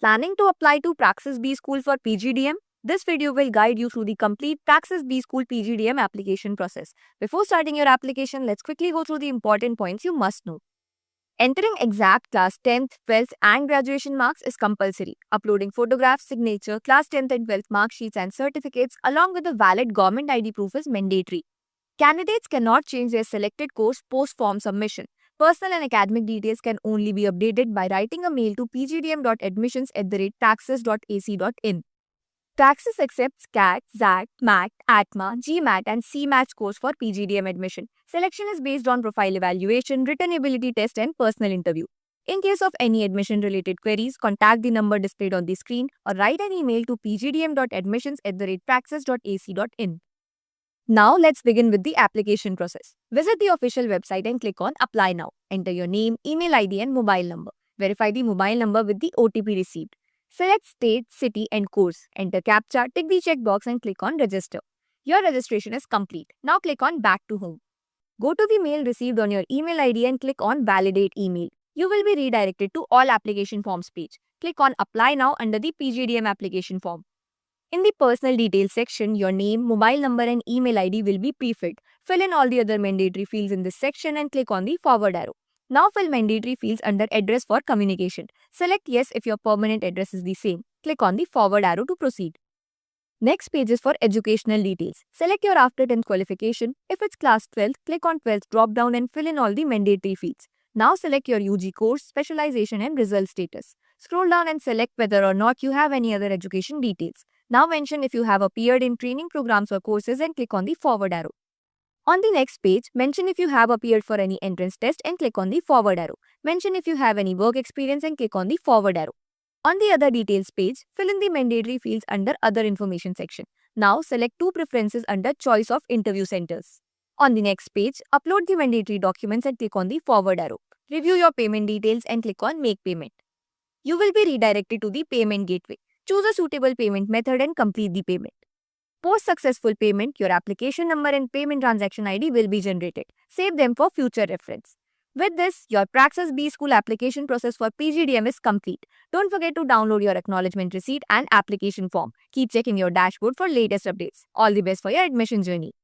Planning to apply to Praxis B School for PGDM? This video will guide you through the complete Praxis B School PGDM application process. Before starting your application, let's quickly go through the important points you must know. Entering exact class 10th, 12th and graduation marks is compulsory. Uploading photographs, signature, class 10th and 12th mark sheets and certificates along with a valid government ID proof is mandatory. Candidates cannot change their selected course post-form submission. Personal and academic details can only be updated by writing a mail to pgdm.admissions@praxis.ac.in. Praxis accepts CAT, ZAT, MAT, ATMA, GMAT and CMAT scores for PGDM admission. Selection is based on profile evaluation, written ability test and personal interview. In case of any admission-related queries, contact the number displayed on the screen or write an email to pgdm.admissions@praxis.ac.in. Now let's begin with the application process. Visit the official website and click on Apply Now. Enter your name, email ID and mobile number. Verify the mobile number with the OTP received. Select state, city and course. Enter CAPTCHA, tick the checkbox and click on Register. Your registration is complete. Now click on Back to Home. Go to the mail received on your email ID and click on Validate Email. You will be redirected to All Application Forms page. Click on Apply Now under the PGDM application form. In the personal details section, your name, mobile number and email ID will be pre-filled. Fill in all the other mandatory fields in this section and click on the forward arrow. Now fill mandatory fields under address for communication. Select yes if your permanent address is the same. Click on the forward arrow to proceed. Next page is for educational details. Select your after 10th qualification. If it's class 12th, click on 12th drop down and fill in all the mandatory fields. Now select your UG course, specialization and result status. Scroll down and select whether or not you have any other education details. Now mention if you have appeared in training programs or courses and click on the forward arrow. On the next page, mention if you have appeared for any entrance test and click on the forward arrow. Mention if you have any work experience and click on the forward arrow. On the other details page, fill in the mandatory fields under other information section. Now select two preferences under choice of interview centers. On the next page, upload the mandatory documents and click on the forward arrow. Review your payment details and click on Make Payment. You will be redirected to the payment gateway. Choose a suitable payment method and complete the payment. Post successful payment, your application number and payment transaction ID will be generated. Save them for future reference. With this, your Praxis B School application process for PGDM is complete. Don't forget to download your acknowledgement receipt and application form. Keep checking your dashboard for latest updates. All the best for your admission journey.